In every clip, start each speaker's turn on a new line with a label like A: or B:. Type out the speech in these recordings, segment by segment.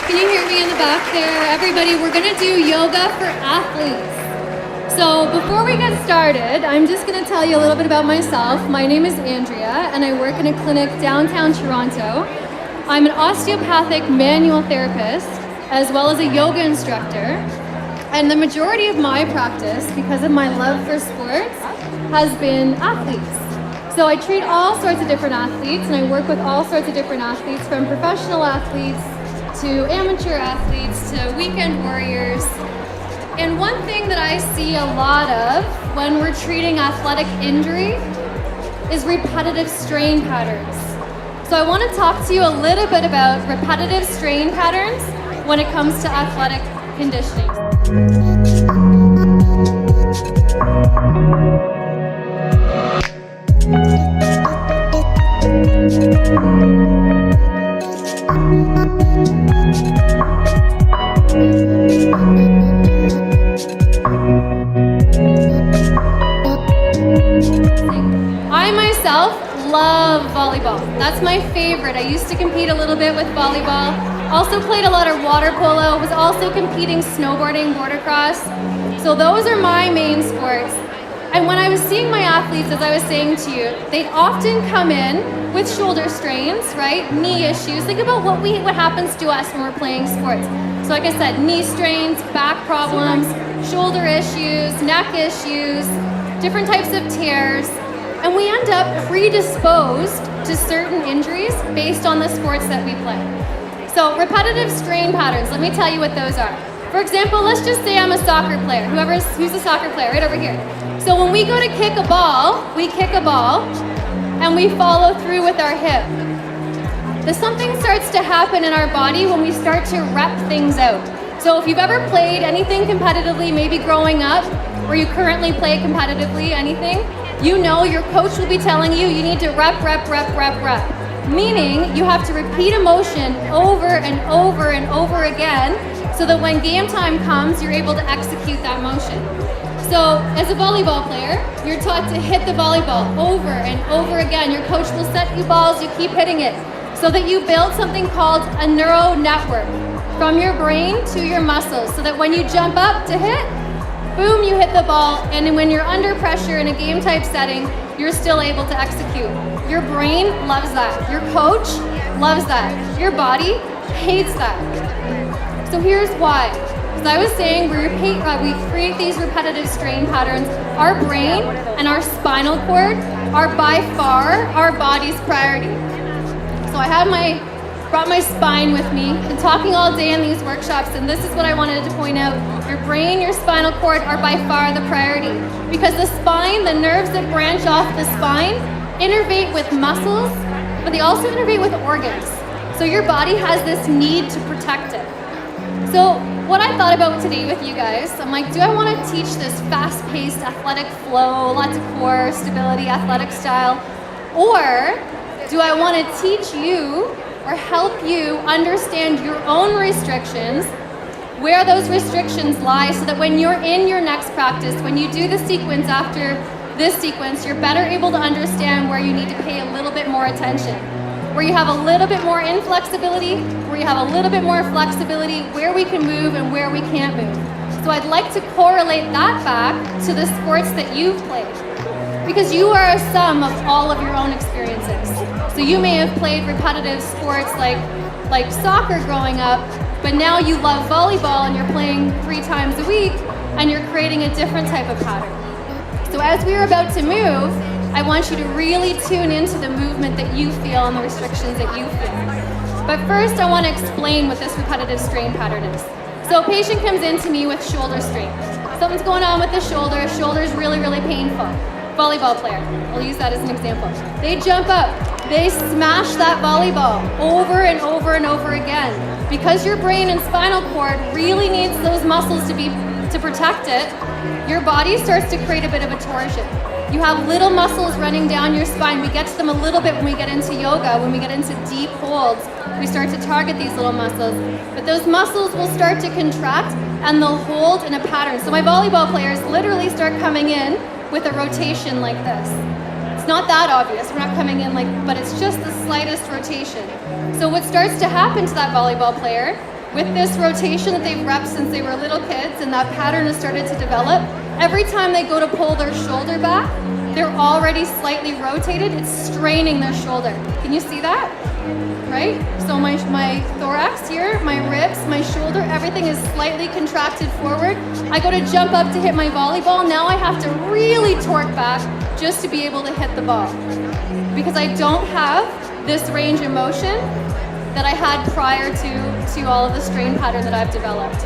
A: Can you hear me in the back there? Everybody, we're gonna do yoga for athletes. So before we get started, I'm just gonna tell you a little bit about myself. My name is Andrea, and I work in a clinic downtown Toronto. I'm an osteopathic manual therapist, as well as a yoga instructor. And the majority of my practice, because of my love for sports, has been athletes. So I treat all sorts of different athletes, and I work with all sorts of different athletes, from professional athletes to amateur athletes to weekend warriors. And one thing that I see a lot of when we're treating athletic injury is repetitive strain patterns. So I want to talk to you a little bit about repetitive strain patterns when it comes to athletic conditioning. I myself love volleyball. That's my favorite. I used to compete a little bit with volleyball. Also played a lot of water polo. Was also competing snowboarding, bordercross. So those are my main sports. And when I was seeing my athletes, as I was saying to you, they'd often come in with shoulder strains, right? Knee issues. Think about what happens to us when we're playing sports. So like I said, knee strains, back problems, shoulder issues, neck issues, different types of tears. And we end up predisposed to certain injuries based on the sports that we play. So repetitive strain patterns, let me tell you what those are. For example, let's just say I'm a soccer player, who's a soccer player, right over here. So when we go to kick a ball, and we follow through with our hip. Something starts to happen in our body when we start to rep things out. So if you've ever played anything competitively, maybe growing up, or you currently play competitively, anything, you know your coach will be telling you need to rep. Meaning you have to repeat a motion over and over and over again so that when game time comes, you're able to execute that motion. So as a volleyball player, you're taught to hit the volleyball over and over again. Your coach will set you balls, you keep hitting it, so that you build something called a neural network from your brain to your muscles, so that when you jump up to hit, boom, you hit the ball, and when you're under pressure in a game type setting, you're still able to execute. Your brain loves that. Your coach loves that. Your body hates that. So here's why. As I was saying, we create these repetitive strain patterns. Our brain and our spinal cord are by far our body's priority. So I brought my spine with me. Been talking all day in these workshops, and this is what I wanted to point out. Your brain, your spinal cord are by far the priority, because the spine, the nerves that branch off the spine, innervate with muscles, but they also innervate with organs. So your body has this need to protect it. So what I thought about today with you guys, I'm like, do I want to teach this fast-paced athletic flow, lots of core stability, athletic style, or do I want to teach you or help you understand your own restrictions, where those restrictions lie, so that when you're in your next practice, when you do the sequence after this sequence, you're better able to understand where you need to pay a little bit more attention, where you have a little bit more inflexibility, where you have a little bit more flexibility, where we can move and where we can't move. So I'd like to correlate that back to the sports that you've played, because you are a sum of all of your own experiences. So you may have played repetitive sports like soccer growing up, but now you love volleyball and you're playing 3 times a week and you're creating a different type of pattern. So as we are about to move, I want you to really tune into the movement that you feel and the restrictions that you feel. But first, I want to explain what this repetitive strain pattern is. So a patient comes in to me with shoulder strain. Something's going on with the shoulder's really, really painful. Volleyball player, I'll use that as an example. They jump up, they smash that volleyball over and over and over again. Because your brain and spinal cord really needs those muscles to protect it, your body starts to create a bit of a torsion. You have little muscles running down your spine. We get to them a little bit when we get into yoga, when we get into deep holds. We start to target these little muscles. But those muscles will start to contract and they'll hold in a pattern. So my volleyball players literally start coming in with a rotation like this. It's not that obvious. We're not coming in but it's just the slightest rotation. So what starts to happen to that volleyball player with this rotation that they've repped since they were little kids and that pattern has started to develop, every time they go to pull their shoulder back, they're already slightly rotated. It's straining their shoulder. Can you see that? Right? So my thorax here, my ribs, my shoulder, everything is slightly contracted forward. I go to jump up to hit my volleyball. Now I have to really torque back just to be able to hit the ball. Because I don't have this range of motion that I had prior to all of the strain pattern that I've developed.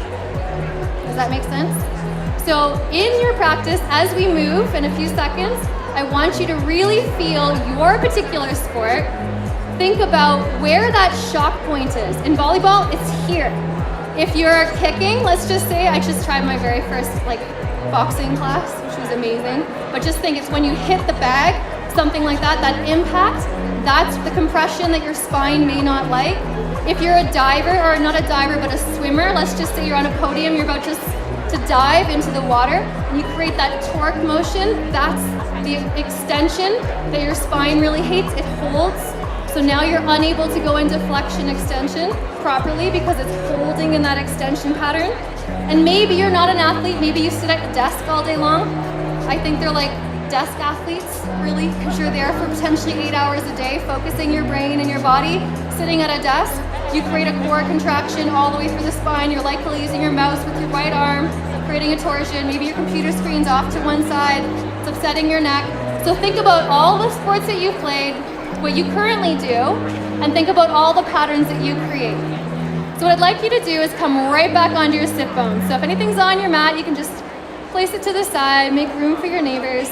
A: Does that make sense? So in your practice, as we move in a few seconds, I want you to really feel your particular sport. Think about where that shock point is. In volleyball, it's here. If you're kicking, let's just say, I just tried my very first boxing class, which was amazing. But just think, it's when you hit the bag, something like that, that impact, that's the compression that your spine may not like. If you're a diver, or not a diver, but a swimmer, let's just say you're on a podium, you're about to dive into the water, and you create that torque motion, that's the extension that your spine really hates. It holds. So now you're unable to go into flexion extension properly because it's holding in that extension pattern. And maybe you're not an athlete, maybe you sit at the desk all day long. I think they're like desk athletes, really, because you're there for potentially 8 hours a day, focusing your brain and your body, sitting at a desk. You create a core contraction all the way through the spine. You're likely using your mouse with your right arm, creating a torsion. Maybe your computer screen's off to one side. It's upsetting your neck. So think about all the sports that you've played, what you currently do, and think about all the patterns that you create. So what I'd like you to do is come right back onto your sit bones. So if anything's on your mat, you can just place it to the side, make room for your neighbors.